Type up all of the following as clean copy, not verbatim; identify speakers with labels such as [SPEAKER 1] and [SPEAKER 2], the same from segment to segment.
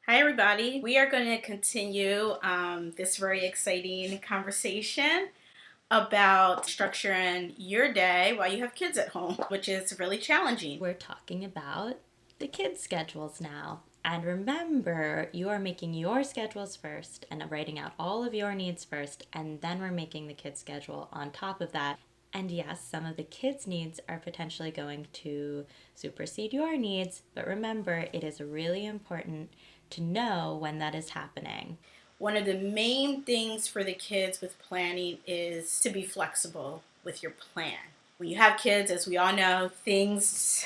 [SPEAKER 1] Hi, everybody. We are going to continue this very exciting conversation about structuring your day while you have kids at home, which is really challenging.
[SPEAKER 2] We're talking about the kids' schedules now. And remember, you are making your schedules first and writing out all of your needs first, and then we're making the kids' schedule on top of that. And yes, some of the kids' needs are potentially going to supersede your needs, but remember, it is really important to know when that is happening.
[SPEAKER 1] One of the main things for the kids with planning is to be flexible with your plan. When you have kids, as we all know, things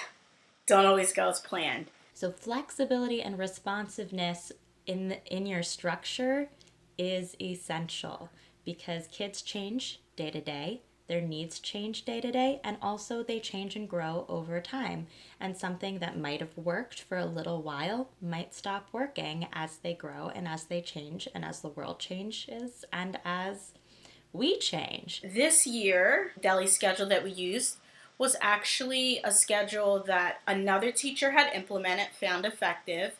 [SPEAKER 1] don't always go as planned.
[SPEAKER 2] So flexibility and responsiveness in your structure is essential because kids change day to day, their needs change day to day, and also they change and grow over time. And something that might have worked for a little while might stop working as they grow and as they change and as the world changes and as we change.
[SPEAKER 1] This year, Deli schedule that we used was actually a schedule that another teacher had implemented, found effective.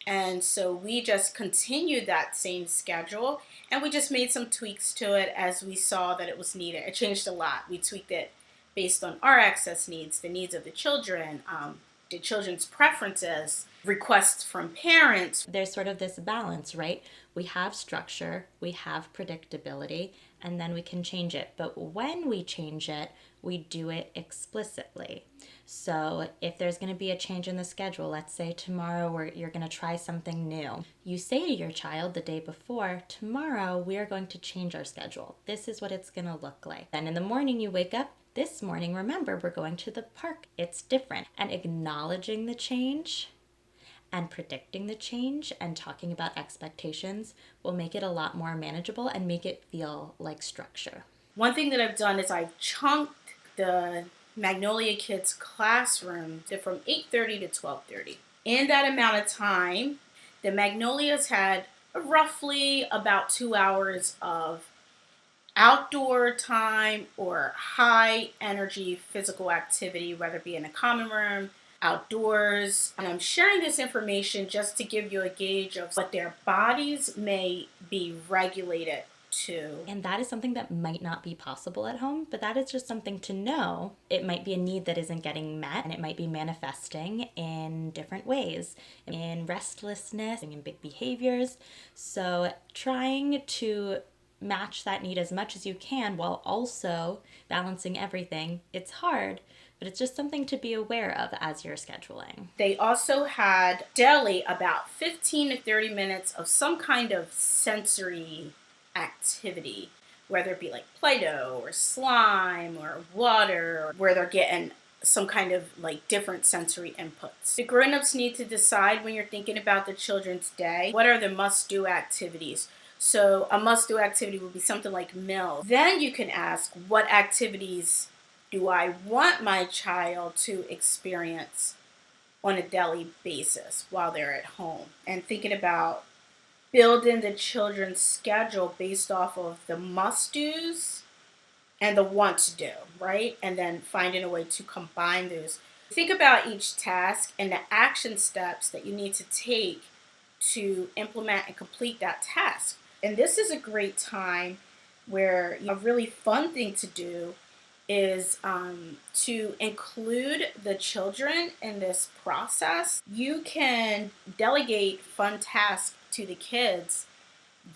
[SPEAKER 1] And so we just continued that same schedule and we just made some tweaks to it as we saw that it was needed. It changed a lot. We tweaked it based on our access needs, the needs of the children's preferences, requests from parents.
[SPEAKER 2] There's sort of this balance, right? We have structure, we have predictability, and then we can change it. But when we change it, we do it explicitly. So if there's going to be a change in the schedule, let's say tomorrow you're going to try something new, you say to your child the day before, tomorrow we are going to change our schedule. This is what it's going to look like. Then in the morning you wake up, this morning, remember, we're going to the park. It's different. And acknowledging the change and predicting the change and talking about expectations will make it a lot more manageable and make it feel like structure.
[SPEAKER 1] One thing that I've done is I've chunked the Magnolia Kids classroom from 8:30 to 12:30. In that amount of time, the Magnolias had roughly about 2 hours of outdoor time or high energy physical activity, whether it be in a common room, outdoors. And I'm sharing this information just to give you a gauge of what their bodies may be regulated to.
[SPEAKER 2] And that is something that might not be possible at home, but that is just something to know. It might be a need that isn't getting met, and it might be manifesting in different ways, in restlessness, in big behaviors. So trying to match that need as much as you can while also balancing everything. It's hard, but it's just something to be aware of as you're scheduling.
[SPEAKER 1] They also had daily about 15 to 30 minutes of some kind of sensory activity, whether it be like Play-Doh or slime or water, or where they're getting some kind of like different sensory inputs. The grown-ups need to decide when you're thinking about the children's day, what are the must-do activities? So a must-do activity would be something like meal. Then you can ask, what activities do I want my child to experience on a daily basis while they're at home? And thinking about building the children's schedule based off of the must-dos and the want-to-do, right? And then finding a way to combine those. Think about each task and the action steps that you need to take to implement and complete that task. And this is a great time where a really fun thing to do is to include the children in this process. You can delegate fun tasks to the kids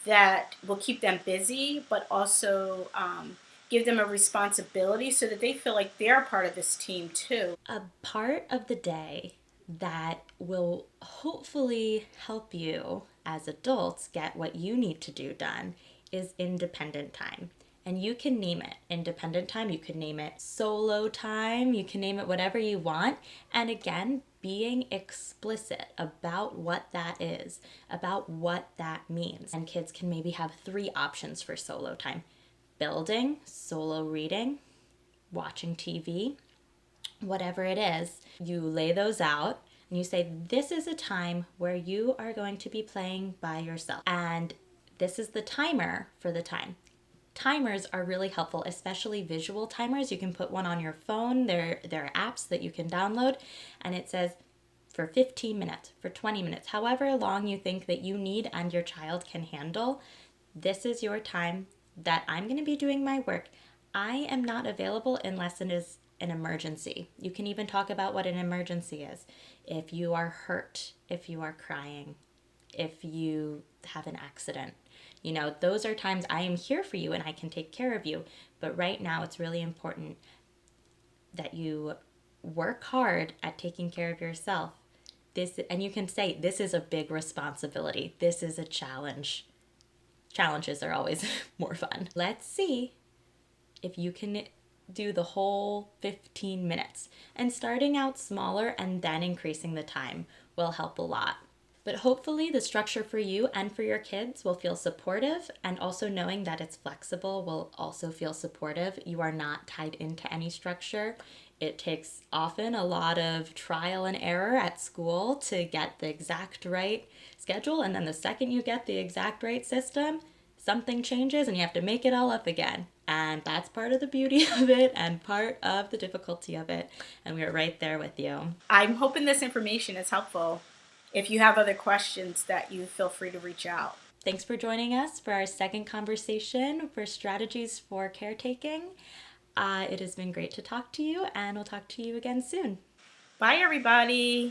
[SPEAKER 1] that will keep them busy, but also give them a responsibility so that they feel like they're part of this team too.
[SPEAKER 2] A part of the day that will hopefully help you as adults get what you need to do done is independent time. And you can name it independent time, you can name it solo time, you can name it whatever you want. And again, being explicit about what that is, about what that means. And kids can maybe have 3 options for solo time: building, solo reading, watching TV, whatever it is. You lay those out and you say, this is a time where you are going to be playing by yourself. And this is the timer for the time. Timers are really helpful, especially visual timers. You can put one on your phone. There are apps that you can download, and it says for 15 minutes, for 20 minutes, however long you think that you need and your child can handle. This is your time that I'm going to be doing my work. I am not available unless it is an emergency. You can even talk about what an emergency is. If you are hurt, if you are crying, if you have an accident, those are times I am here for you and I can take care of you. But right now, it's really important that you work hard at taking care of yourself. And you can say, this is a big responsibility. This is a challenge. Challenges are always more fun. Let's see if you can do the whole 15 minutes. And starting out smaller and then increasing the time will help a lot. But hopefully the structure for you and for your kids will feel supportive, and also knowing that it's flexible will also feel supportive. You are not tied into any structure. It takes often a lot of trial and error at school to get the exact right schedule, and then the second you get the exact right system, something changes and you have to make it all up again. And that's part of the beauty of it and part of the difficulty of it. And we are right there with you.
[SPEAKER 1] I'm hoping this information is helpful. If you have other questions, that you feel free to reach out.
[SPEAKER 2] Thanks for joining us for our second conversation for strategies for caretaking. It has been great to talk to you, and we'll talk to you again soon.
[SPEAKER 1] Bye, everybody.